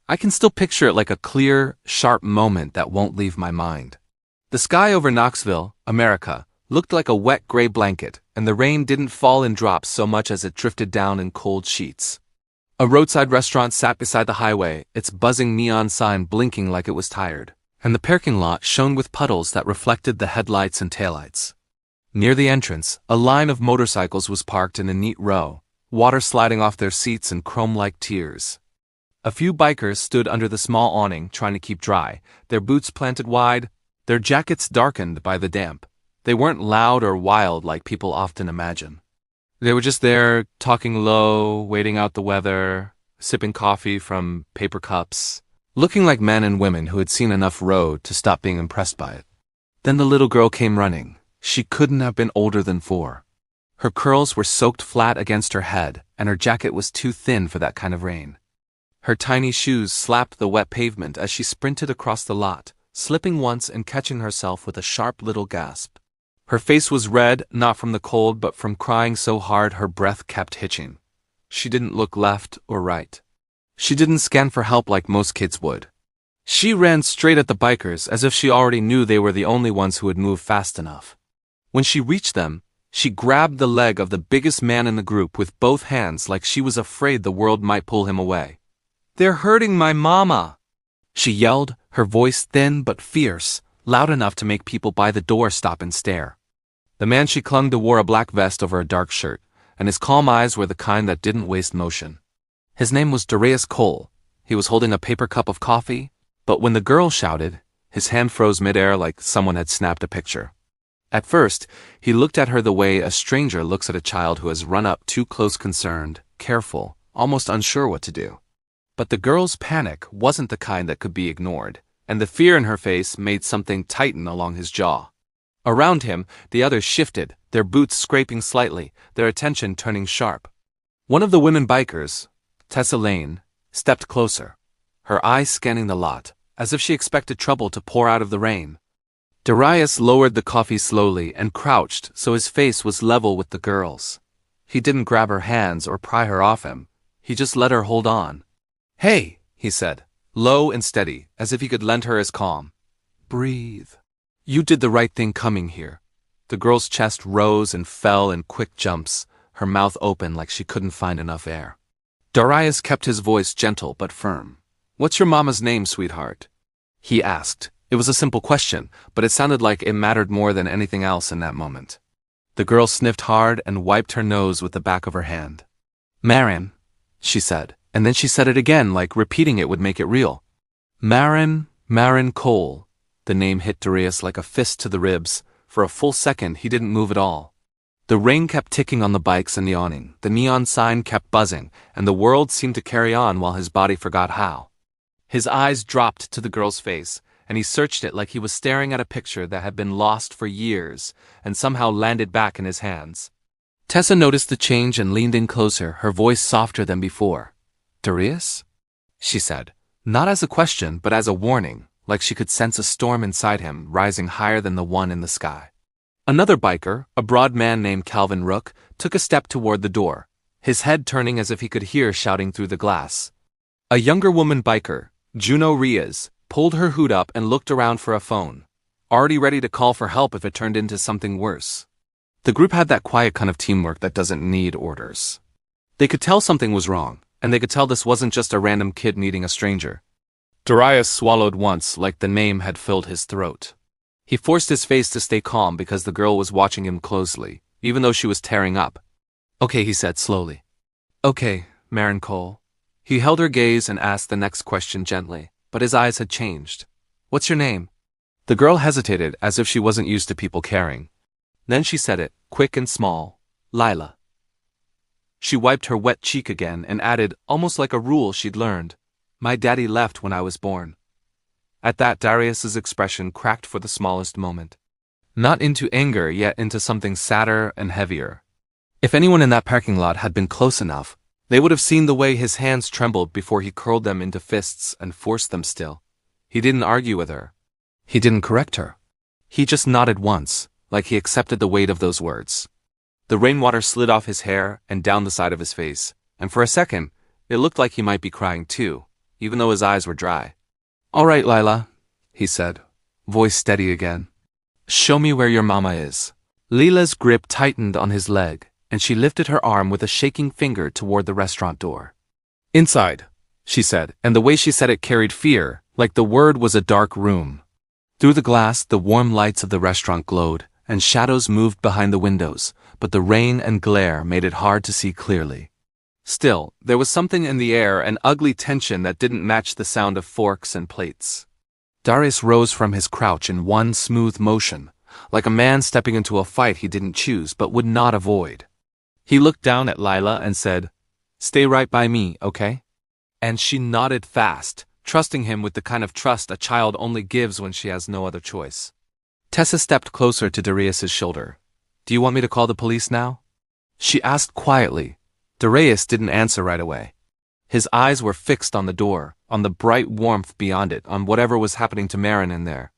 I can still picture it like a clear, sharp moment that won't leave my mind. The sky over Knoxville, America, looked like a wet gray blanket, and the rain didn't fall in drops so much as it drifted down in cold sheets. A roadside restaurant sat beside the highway, its buzzing neon sign blinking like it was tired, and the parking lot shone with puddles that reflected the headlights and taillights. Near the entrance, a line of motorcycles was parked in a neat row, water sliding off their seats in chrome-like tears. A few bikers stood under the small awning trying to keep dry, their boots planted wide, their jackets darkened by the damp. They weren't loud or wild like people often imagine. They were just there, talking low, waiting out the weather, sipping coffee from paper cups, looking like men and women who had seen enough road to stop being impressed by it. Then the little girl came running. She couldn't have been older than 4. Her curls were soaked flat against her head, and her jacket was too thin for that kind of rain. Her tiny shoes slapped the wet pavement as she sprinted across the lot, slipping once and catching herself with a sharp little gasp. Her face was red, not from the cold but from crying so hard her breath kept hitching. She didn't look left or right. She didn't scan for help like most kids would. She ran straight at the bikers as if she already knew they were the only ones who would move fast enough. When she reached them, she grabbed the leg of the biggest man in the group with both hands like she was afraid the world might pull him away. "They're hurting my mama!" she yelled, her voice thin but fierce, loud enough to make people by the door stop and stare. The man she clung to wore a black vest over a dark shirt, and his calm eyes were the kind that didn't waste motion. His name was Darius Cole. He was holding a paper cup of coffee, but when the girl shouted, his hand froze midair like someone had snapped a picture. At first, he looked at her the way a stranger looks at a child who has run up too close, concerned, careful, almost unsure what to do. But the girl's panic wasn't the kind that could be ignored, and the fear in her face made something tighten along his jaw. Around him, the others shifted, their boots scraping slightly, their attention turning sharp. One of the women bikers, Tessa Lane, stepped closer, her eyes scanning the lot, as if she expected trouble to pour out of the rain. Darius lowered the coffee slowly and crouched so his face was level with the girl's. He didn't grab her hands or pry her off him. He just let her hold on. "Hey," he said, low and steady, as if he could lend her his calm. "Breathe. You did the right thing coming here." The girl's chest rose and fell in quick jumps, her mouth open like she couldn't find enough air. Darius kept his voice gentle but firm. "What's your mama's name, sweetheart?" he asked. It was a simple question, but it sounded like it mattered more than anything else in that moment. The girl sniffed hard and wiped her nose with the back of her hand. "Marin," she said, and then she said it again like repeating it would make it real. Marin Cole. The name hit Darius like a fist to the ribs. For a full second, he didn't move at all. The rain kept ticking on the bikes and the awning, the neon sign kept buzzing, and the world seemed to carry on while his body forgot how. His eyes dropped to the girl's face, and he searched it like he was staring at a picture that had been lost for years, and somehow landed back in his hands. Tessa noticed the change and leaned in closer, her voice softer than before. "Darius?" she said, not as a question but as a warning, like she could sense a storm inside him rising higher than the one in the sky. Another biker, a broad man named Calvin Rook, took a step toward the door, his head turning as if he could hear shouting through the glass. A younger woman biker, Juno Riaz, pulled her hood up and looked around for a phone, already ready to call for help if it turned into something worse. The group had that quiet kind of teamwork that doesn't need orders. They could tell something was wrong, and they could tell this wasn't just a random kid needing a stranger. Darius swallowed once like the name had filled his throat. He forced his face to stay calm because the girl was watching him closely, even though she was tearing up. "Okay," he said slowly. "Okay, Marin Cole." He held her gaze and asked the next question gently, but his eyes had changed. "What's your name?" The girl hesitated as if she wasn't used to people caring. Then she said it, quick and small, "Lila." She wiped her wet cheek again and added, almost like a rule she'd learned, "My daddy left when I was born." At that, Darius's expression cracked for the smallest moment. Not into anger, yet into something sadder and heavier. If anyone in that parking lot had been close enough, they would have seen the way his hands trembled before he curled them into fists and forced them still. He didn't argue with her. He didn't correct her. He just nodded once, like he accepted the weight of those words. The rainwater slid off his hair and down the side of his face, and for a second, it looked like he might be crying too, even though his eyes were dry. "All right, Lila," he said, voice steady again. "Show me where your mama is." Lila's grip tightened on his leg, and she lifted her arm with a shaking finger toward the restaurant door. "Inside," she said, and the way she said it carried fear, like the word was a dark room. Through the glass, the warm lights of the restaurant glowed, and shadows moved behind the windows, but the rain and glare made it hard to see clearly. Still, there was something in the air, an ugly tension that didn't match the sound of forks and plates. Darius rose from his crouch in one smooth motion, like a man stepping into a fight he didn't choose but would not avoid. He looked down at Lila and said, "Stay right by me, okay?" And she nodded fast, trusting him with the kind of trust a child only gives when she has no other choice. Tessa stepped closer to Darius's shoulder. "Do you want me to call the police now?" she asked quietly. Darius didn't answer right away. His eyes were fixed on the door, on the bright warmth beyond it, on whatever was happening to Marin in there.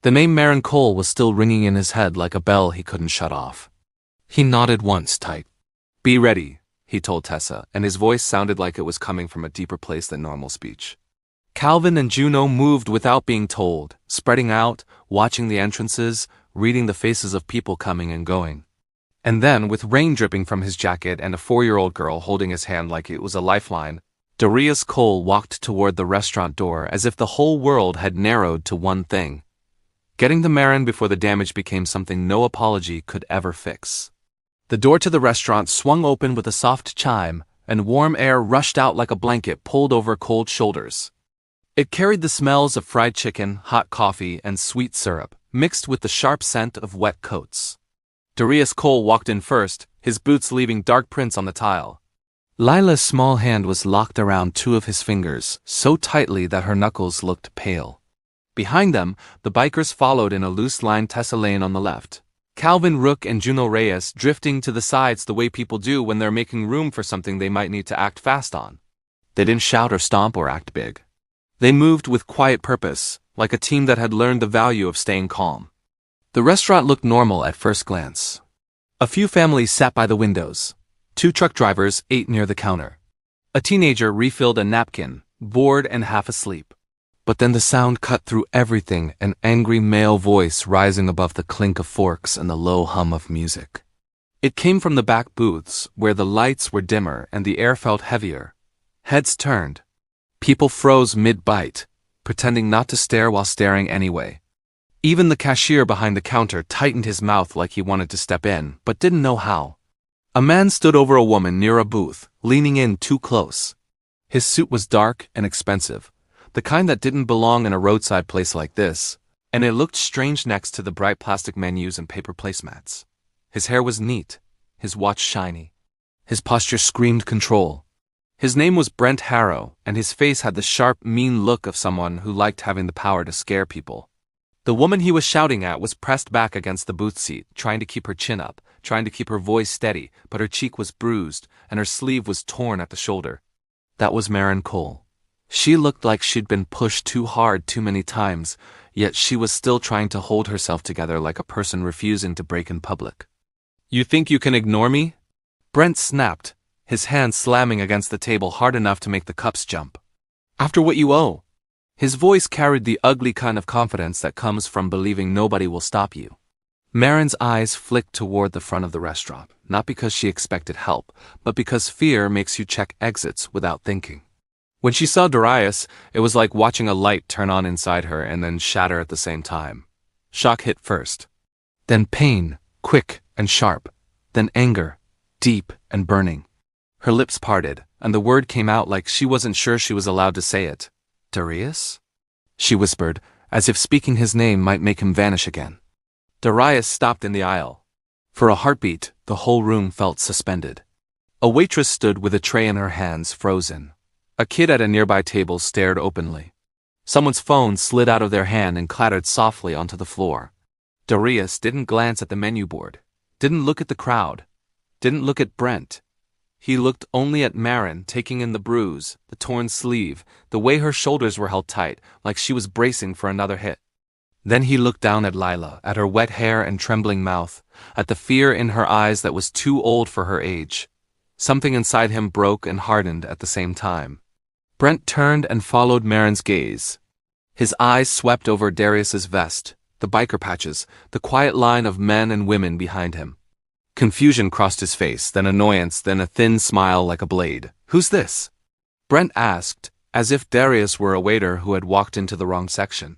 The name Marin Cole was still ringing in his head like a bell he couldn't shut off. He nodded once tight. "Be ready," he told Tessa, and his voice sounded like it was coming from a deeper place than normal speech. Calvin and Juno moved without being told, spreading out, watching the entrances, reading the faces of people coming and going. And then, with rain dripping from his jacket and a 4-year-old girl holding his hand like it was a lifeline, Darius Cole walked toward the restaurant door as if the whole world had narrowed to one thing: getting to Marin before the damage became something no apology could ever fix. The door to the restaurant swung open with a soft chime, and warm air rushed out like a blanket pulled over cold shoulders. It carried the smells of fried chicken, hot coffee, and sweet syrup, mixed with the sharp scent of wet coats. Darius Cole walked in first, his boots leaving dark prints on the tile. Lila's small hand was locked around 2 of his fingers, so tightly that her knuckles looked pale. Behind them, the bikers followed in a loose line, Tessa Lane on the left, Calvin Rook and Juno Reyes drifting to the sides the way people do when they're making room for something they might need to act fast on. They didn't shout or stomp or act big. They moved with quiet purpose, like a team that had learned the value of staying calm. The restaurant looked normal at first glance. A few families sat by the windows. 2 truck drivers ate near the counter. A teenager refilled a napkin, bored and half asleep. But then the sound cut through everything, an angry male voice rising above the clink of forks and the low hum of music. It came from the back booths, where the lights were dimmer and the air felt heavier. Heads turned. People froze mid-bite, pretending not to stare while staring anyway. Even the cashier behind the counter tightened his mouth like he wanted to step in, but didn't know how. A man stood over a woman near a booth, leaning in too close. His suit was dark and expensive, the kind that didn't belong in a roadside place like this, and it looked strange next to the bright plastic menus and paper placemats. His hair was neat, his watch shiny. His posture screamed control. His name was Brent Harrow, and his face had the sharp, mean look of someone who liked having the power to scare people. The woman he was shouting at was pressed back against the booth seat, trying to keep her chin up, trying to keep her voice steady, but her cheek was bruised, and her sleeve was torn at the shoulder. That was Marin Cole. She looked like she'd been pushed too hard too many times, yet she was still trying to hold herself together like a person refusing to break in public. "You think you can ignore me?" Brent snapped, his hand slamming against the table hard enough to make the cups jump. "After what you owe." His voice carried the ugly kind of confidence that comes from believing nobody will stop you. Marin's eyes flicked toward the front of the restaurant, not because she expected help, but because fear makes you check exits without thinking. When she saw Darius, it was like watching a light turn on inside her and then shatter at the same time. Shock hit first. Then pain, quick and sharp. Then anger, deep and burning. Her lips parted, and the word came out like she wasn't sure she was allowed to say it. "Darius?" she whispered, as if speaking his name might make him vanish again. Darius stopped in the aisle. For a heartbeat, the whole room felt suspended. A waitress stood with a tray in her hands, frozen. A kid at a nearby table stared openly. Someone's phone slid out of their hand and clattered softly onto the floor. Darius didn't glance at the menu board, didn't look at the crowd, didn't look at Brent. He looked only at Marin, taking in the bruise, the torn sleeve, the way her shoulders were held tight, like she was bracing for another hit. Then he looked down at Lila, at her wet hair and trembling mouth, at the fear in her eyes that was too old for her age. Something inside him broke and hardened at the same time. Brent turned and followed Marin's gaze. His eyes swept over Darius's vest, the biker patches, the quiet line of men and women behind him. Confusion crossed his face, then annoyance, then a thin smile like a blade. "Who's this?" Brent asked, as if Darius were a waiter who had walked into the wrong section.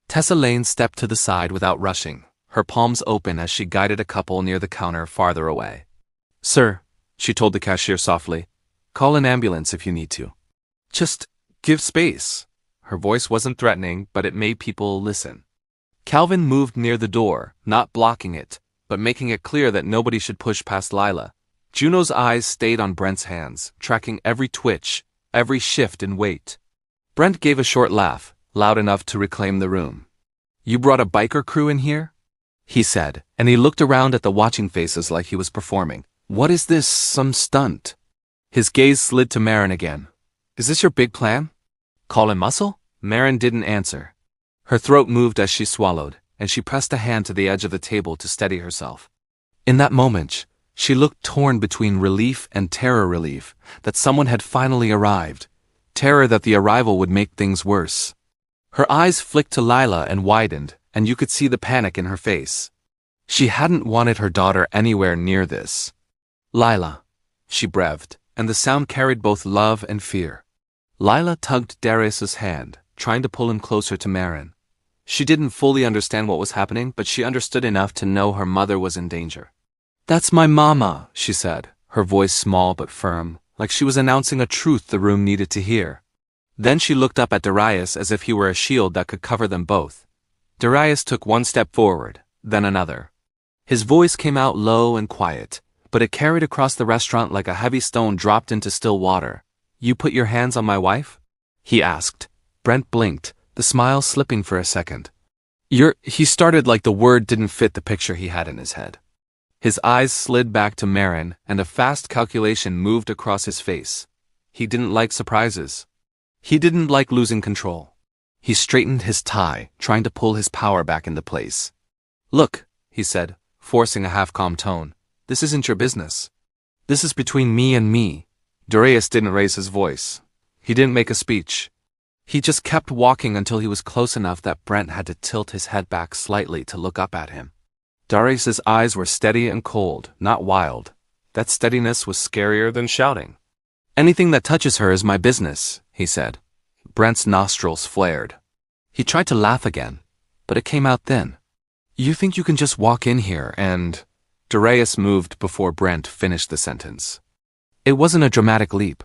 Tessa Lane stepped to the side without rushing, her palms open as she guided a couple near the counter farther away. "Sir," she told the cashier softly, "call an ambulance if you need to. Just give space." Her voice wasn't threatening, but it made people listen. Calvin moved near the door, not blocking it, but making it clear that nobody should push past Lila. Juno's eyes stayed on Brent's hands, tracking every twitch, every shift in weight. Brent gave a short laugh, loud enough to reclaim the room. "You brought a biker crew in here?" he said, and he looked around at the watching faces like he was performing. "What is this, some stunt?" His gaze slid to Marin again. "Is this your big plan? Call him Muscle?" Marin didn't answer. Her throat moved as she swallowed, and she pressed a hand to the edge of the table to steady herself. In that moment, she looked torn between relief and terror. Relief that someone had finally arrived. Terror that the arrival would make things worse. Her eyes flicked to Lila and widened, and you could see the panic in her face. She hadn't wanted her daughter anywhere near this. "Lila," she breathed, and the sound carried both love and fear. Lila tugged Darius's hand, trying to pull him closer to Marin. She didn't fully understand what was happening, but she understood enough to know her mother was in danger. "That's my mama," she said, her voice small but firm, like she was announcing a truth the room needed to hear. Then she looked up at Darius as if he were a shield that could cover them both. Darius took one step forward, then another. His voice came out low and quiet, but it carried across the restaurant like a heavy stone dropped into still water. "You put your hands on my wife?" he asked. Brent blinked, the smile slipping for a second. He started like the word didn't fit the picture he had in his head. His eyes slid back to Marin, and a fast calculation moved across his face. He didn't like surprises. He didn't like losing control. He straightened his tie, trying to pull his power back into place. "Look," he said, forcing a half-calm tone, "this isn't your business. This is between me and me." Darius didn't raise his voice. He didn't make a speech. He just kept walking until he was close enough that Brent had to tilt his head back slightly to look up at him. Darius's eyes were steady and cold, not wild. That steadiness was scarier than shouting. "Anything that touches her is my business," he said. Brent's nostrils flared. He tried to laugh again, but it came out thin. "You think you can just walk in here and—" Darius moved before Brent finished the sentence. It wasn't a dramatic leap.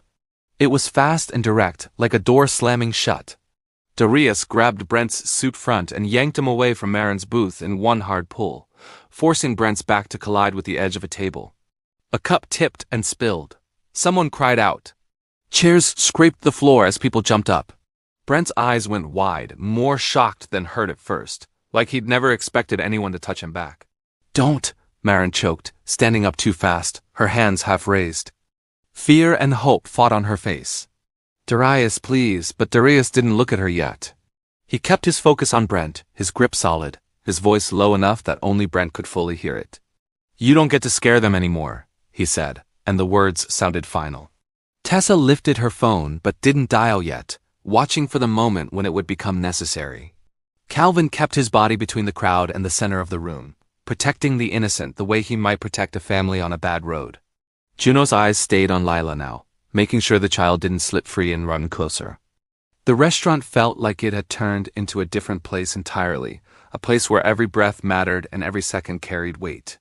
It was fast and direct, like a door slamming shut. Darius grabbed Brent's suit front and yanked him away from Marin's booth in one hard pull, forcing Brent's back to collide with the edge of a table. A cup tipped and spilled. Someone cried out. Chairs scraped the floor as people jumped up. Brent's eyes went wide, more shocked than hurt at first, like he'd never expected anyone to touch him back. "Don't," Marin choked, standing up too fast, her hands half raised. Fear and hope fought on her face. "Darius, please," but Darius didn't look at her yet. He kept his focus on Brent, his grip solid, his voice low enough that only Brent could fully hear it. "You don't get to scare them anymore," he said, and the words sounded final. Tessa lifted her phone but didn't dial yet, watching for the moment when it would become necessary. Calvin kept his body between the crowd and the center of the room, protecting the innocent the way he might protect a family on a bad road. Juno's eyes stayed on Lila now, making sure the child didn't slip free and run closer. The restaurant felt like it had turned into a different place entirely, a place where every breath mattered and every second carried weight.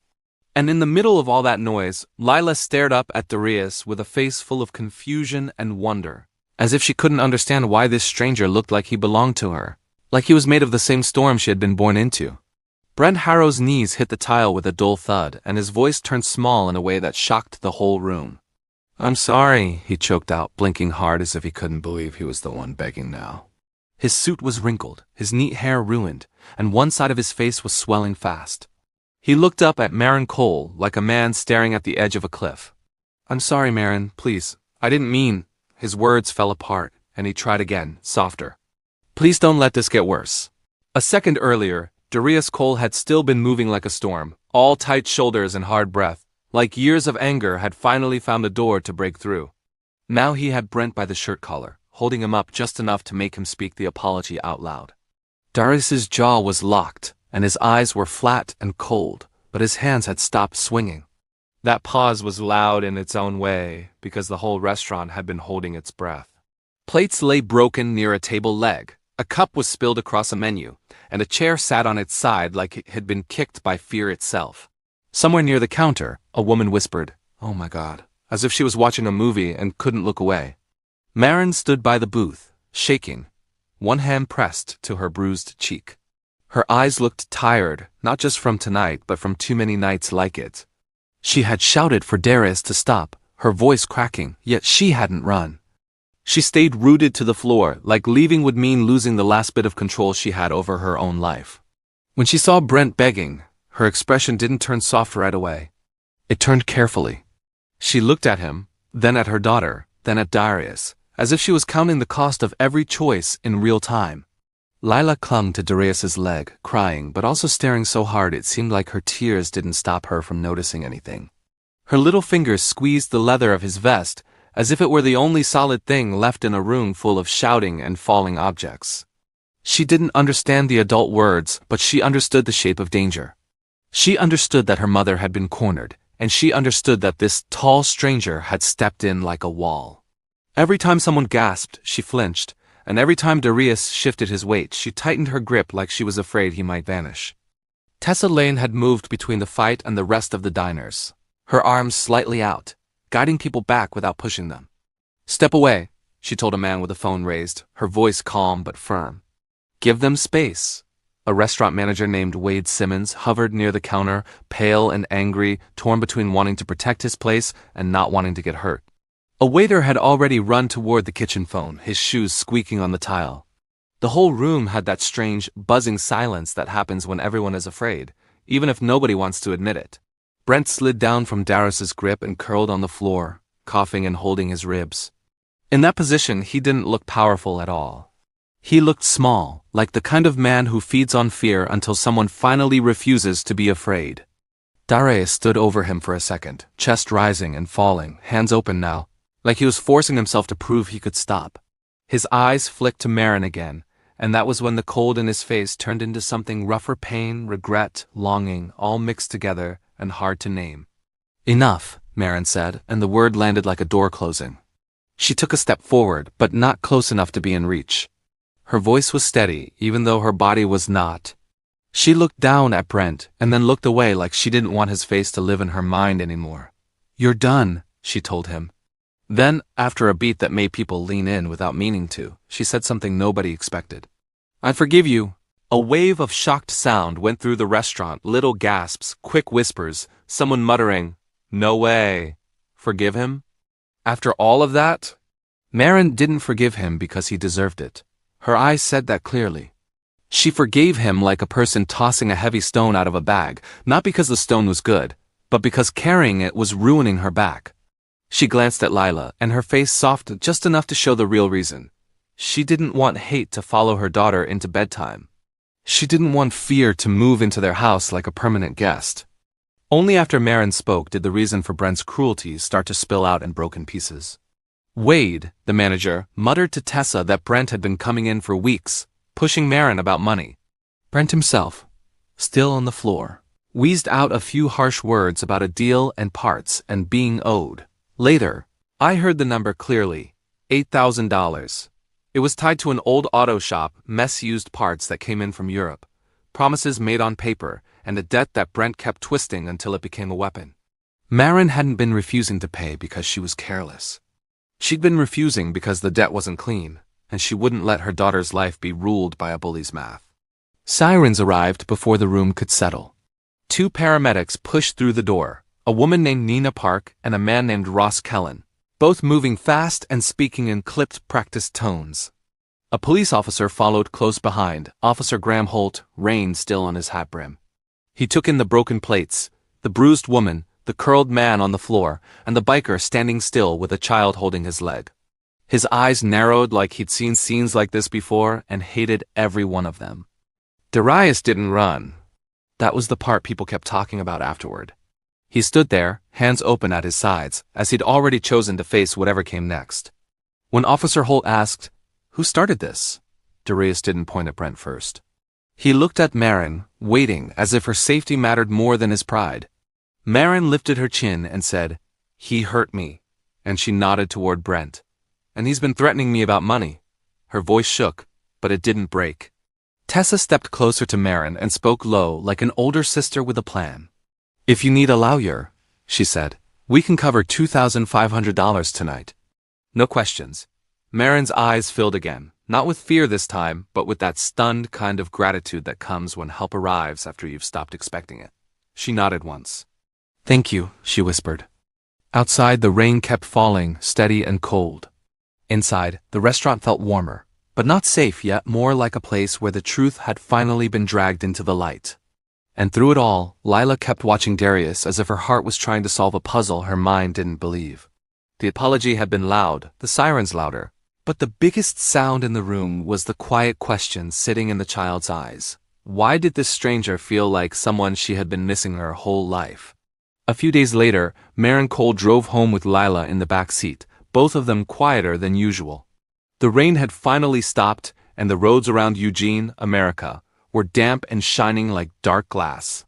And in the middle of all that noise, Lila stared up at Darius with a face full of confusion and wonder, as if she couldn't understand why this stranger looked like he belonged to her, like he was made of the same storm she had been born into. Brent Harrow's knees hit the tile with a dull thud, and his voice turned small in a way that shocked the whole room. "I'm sorry," he choked out, blinking hard as if he couldn't believe he was the one begging now. His suit was wrinkled, his neat hair ruined, and one side of his face was swelling fast. He looked up at Marin Cole like a man staring at the edge of a cliff. "I'm sorry, Marin, please. I didn't mean—" His words fell apart, and he tried again, softer. "Please don't let this get worse." A second earlier, Darius Cole had still been moving like a storm, all tight shoulders and hard breath, like years of anger had finally found a door to break through. Now he had Brent by the shirt collar, holding him up just enough to make him speak the apology out loud. Darius's jaw was locked, and his eyes were flat and cold, but his hands had stopped swinging. That pause was loud in its own way, because the whole restaurant had been holding its breath. Plates lay broken near a table leg, a cup was spilled across a menu, and a chair sat on its side like it had been kicked by fear itself. Somewhere near the counter, a woman whispered, "Oh my God," as if she was watching a movie and couldn't look away. Marin stood by the booth, shaking, one hand pressed to her bruised cheek. Her eyes looked tired, not just from tonight, but from too many nights like it. She had shouted for Darius to stop, her voice cracking, yet she hadn't run. She stayed rooted to the floor, like leaving would mean losing the last bit of control she had over her own life. When she saw Brent begging, her expression didn't turn soft right away. It turned carefully. She looked at him, then at her daughter, then at Darius, as if she was counting the cost of every choice in real time. Lila clung to Darius's leg, crying, but also staring so hard it seemed like her tears didn't stop her from noticing anything. Her little fingers squeezed the leather of his vest, as if it were the only solid thing left in a room full of shouting and falling objects. She didn't understand the adult words, but she understood the shape of danger. She understood that her mother had been cornered, and she understood that this tall stranger had stepped in like a wall. Every time someone gasped, she flinched, and every time Darius shifted his weight, she tightened her grip like she was afraid he might vanish. Tessa Lane had moved between the fight and the rest of the diners, her arms slightly out, guiding people back without pushing them. "Step away," she told a man with the phone raised, her voice calm but firm. "Give them space." A restaurant manager named Wade Simmons hovered near the counter, pale and angry, torn between wanting to protect his place and not wanting to get hurt. A waiter had already run toward the kitchen phone, his shoes squeaking on the tile. The whole room had that strange, buzzing silence that happens when everyone is afraid, even if nobody wants to admit it. Brent slid down from Darius's grip and curled on the floor, coughing and holding his ribs. In that position, he didn't look powerful at all. He looked small, like the kind of man who feeds on fear until someone finally refuses to be afraid. Darius stood over him for a second, chest rising and falling, hands open now, like he was forcing himself to prove he could stop. His eyes flicked to Marin again, and that was when the cold in his face turned into something rougher: pain, regret, longing, all mixed together and hard to name. "Enough," Marin said, and the word landed like a door closing. She took a step forward, but not close enough to be in reach. Her voice was steady, even though her body was not. She looked down at Brent, and then looked away like she didn't want his face to live in her mind anymore. "You're done," she told him. Then, after a beat that made people lean in without meaning to, she said something nobody expected. "I forgive you." A wave of shocked sound went through the restaurant, little gasps, quick whispers, someone muttering, "No way." Forgive him? After all of that? Marin didn't forgive him because he deserved it. Her eyes said that clearly. She forgave him like a person tossing a heavy stone out of a bag, not because the stone was good, but because carrying it was ruining her back. She glanced at Lila, and her face softened just enough to show the real reason. She didn't want hate to follow her daughter into bedtime. She didn't want fear to move into their house like a permanent guest. Only after Marin spoke did the reason for Brent's cruelty start to spill out in broken pieces. Wade, the manager, muttered to Tessa that Brent had been coming in for weeks, pushing Marin about money. Brent himself, still on the floor, wheezed out a few harsh words about a deal and parts and being owed. Later, I heard the number clearly, $8,000. It was tied to an old auto shop, mess-used parts that came in from Europe, promises made on paper, and a debt that Brent kept twisting until it became a weapon. Marin hadn't been refusing to pay because she was careless. She'd been refusing because the debt wasn't clean, and she wouldn't let her daughter's life be ruled by a bully's math. Sirens arrived before the room could settle. 2 paramedics pushed through the door, a woman named Nina Park and a man named Ross Kellen, both moving fast and speaking in clipped, practiced tones. A police officer followed close behind, Officer Graham Holt, rain still on his hat brim. He took in the broken plates, the bruised woman, the curled man on the floor, and the biker standing still with a child holding his leg. His eyes narrowed like he'd seen scenes like this before and hated every one of them. Darius didn't run. That was the part people kept talking about afterward. He stood there, hands open at his sides, as he'd already chosen to face whatever came next. When Officer Holt asked, Who started this? Darius didn't point at Brent first. He looked at Maren, waiting as if her safety mattered more than his pride. Maren lifted her chin and said, "He hurt me," and she nodded toward Brent. "And he's been threatening me about money." Her voice shook, but it didn't break. Tessa stepped closer to Maren and spoke low like an older sister with a plan. "If you need a lawyer," she said, "we can cover $2,500 tonight." No questions. Maren's eyes filled again, not with fear this time, but with that stunned kind of gratitude that comes when help arrives after you've stopped expecting it. She nodded once. "Thank you," she whispered. Outside, the rain kept falling, steady and cold. Inside, the restaurant felt warmer, but not safe yet, more like a place where the truth had finally been dragged into the light. And through it all, Lila kept watching Darius as if her heart was trying to solve a puzzle her mind didn't believe. The apology had been loud, the sirens louder, but the biggest sound in the room was the quiet question sitting in the child's eyes. Why did this stranger feel like someone she had been missing her whole life? A few days later, Maren Cole drove home with Lila in the back seat, both of them quieter than usual. The rain had finally stopped, and the roads around Eugene, America, were damp and shining like dark glass.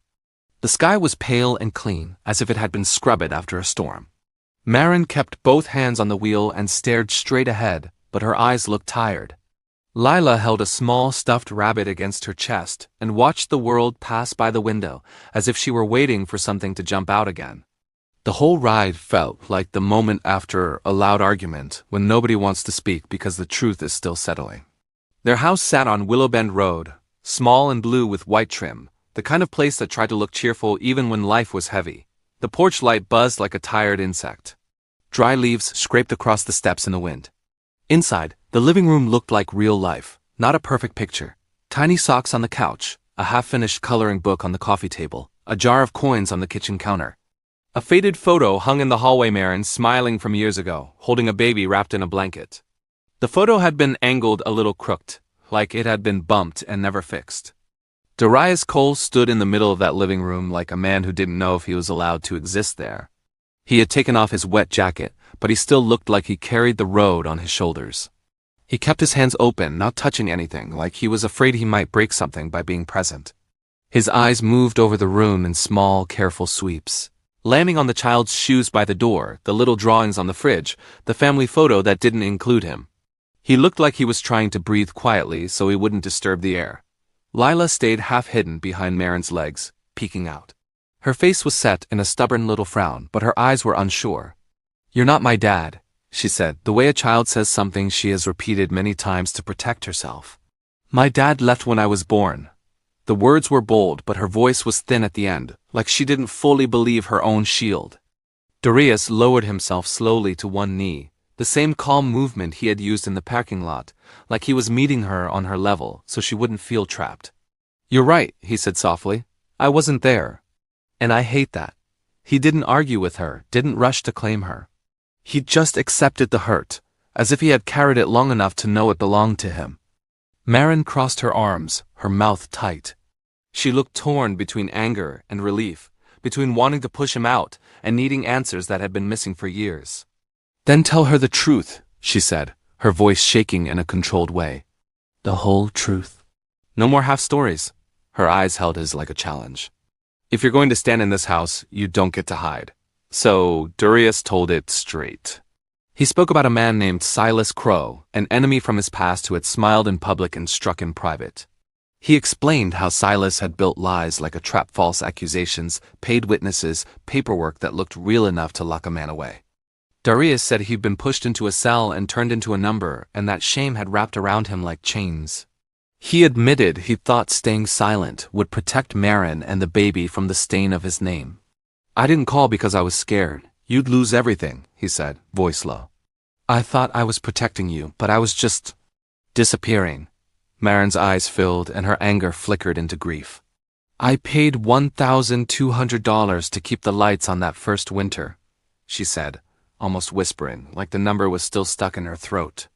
The sky was pale and clean, as if it had been scrubbed after a storm. Maren kept both hands on the wheel and stared straight ahead, but her eyes looked tired. Lila held a small stuffed rabbit against her chest and watched the world pass by the window, as if she were waiting for something to jump out again. The whole ride felt like the moment after a loud argument when nobody wants to speak because the truth is still settling. Their house sat on Willow Bend Road, small and blue with white trim, the kind of place that tried to look cheerful even when life was heavy. The porch light buzzed like a tired insect. Dry leaves scraped across the steps in the wind. Inside, the living room looked like real life, not a perfect picture. Tiny socks on the couch, a half-finished coloring book on the coffee table, a jar of coins on the kitchen counter. A faded photo hung in the hallway. Maren smiling from years ago, holding a baby wrapped in a blanket. The photo had been angled a little crooked, like it had been bumped and never fixed. Darius Cole stood in the middle of that living room like a man who didn't know if he was allowed to exist there. He had taken off his wet jacket, but he still looked like he carried the road on his shoulders. He kept his hands open, not touching anything, like he was afraid he might break something by being present. His eyes moved over the room in small, careful sweeps, landing on the child's shoes by the door, the little drawings on the fridge, the family photo that didn't include him. He looked like he was trying to breathe quietly so he wouldn't disturb the air. Lila stayed half-hidden behind Maren's legs, peeking out. Her face was set in a stubborn little frown, but her eyes were unsure. "You're not my dad," she said, the way a child says something she has repeated many times to protect herself. "My dad left when I was born." The words were bold, but her voice was thin at the end, like she didn't fully believe her own shield. Darius lowered himself slowly to one knee, the same calm movement he had used in the parking lot, like he was meeting her on her level so she wouldn't feel trapped. "You're right," he said softly. "I wasn't there. And I hate that." He didn't argue with her, didn't rush to claim her. He just accepted the hurt, as if he had carried it long enough to know it belonged to him. Maren crossed her arms, her mouth tight. She looked torn between anger and relief, between wanting to push him out and needing answers that had been missing for years. "Then tell her the truth," she said, her voice shaking in a controlled way. "The whole truth. No more half stories." Her eyes held his like a challenge. "If you're going to stand in this house, you don't get to hide." So Darius told it straight. He spoke about a man named Silas Crow, an enemy from his past who had smiled in public and struck in private. He explained how Silas had built lies like a trap, false accusations, paid witnesses, paperwork that looked real enough to lock a man away. Darius said he'd been pushed into a cell and turned into a number, and that shame had wrapped around him like chains. He admitted he thought staying silent would protect Maren and the baby from the stain of his name. "I didn't call because I was scared. You'd lose everything," he said, voice low. "I thought I was protecting you, but I was just disappearing." Maren's eyes filled and her anger flickered into grief. "I paid $1,200 to keep the lights on that first winter," she said, almost whispering, like the number was still stuck in her throat.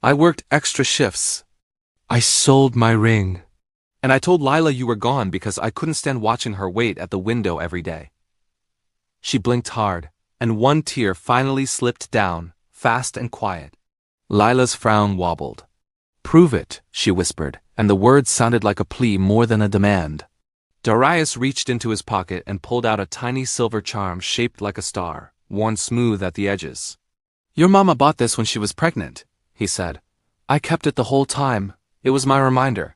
"I worked extra shifts. I sold my ring. And I told Lila you were gone because I couldn't stand watching her wait at the window every day." She blinked hard, and one tear finally slipped down, fast and quiet. Lila's frown wobbled. Prove it, she whispered, and the words sounded like a plea more than a demand. Darius reached into his pocket and pulled out a tiny silver charm shaped like a star, worn smooth at the edges. Your mama bought this when she was pregnant, he said. I kept it the whole time. It was my reminder.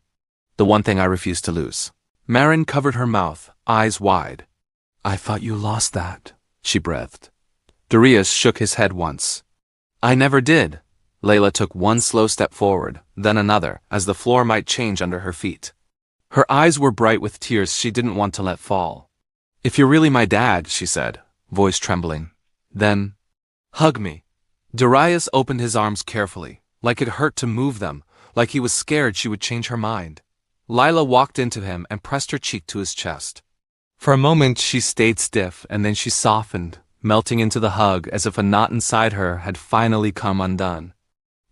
The one thing I refused to lose. Marin covered her mouth, eyes wide. I thought you lost that, she breathed. Darius shook his head once. I never did. Layla took one slow step forward, then another, as the floor might change under her feet. Her eyes were bright with tears she didn't want to let fall. If you're really my dad, she said, voice trembling, then hug me. Darius opened his arms carefully, like it hurt to move them, like he was scared she would change her mind. Lila walked into him and pressed her cheek to his chest. For a moment she stayed stiff, and then she softened, melting into the hug as if a knot inside her had finally come undone.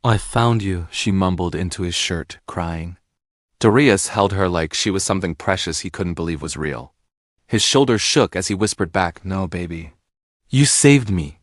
I found you, she mumbled into his shirt, crying. Darius held her like she was something precious he couldn't believe was real. His shoulders shook as he whispered back, No, baby. You saved me.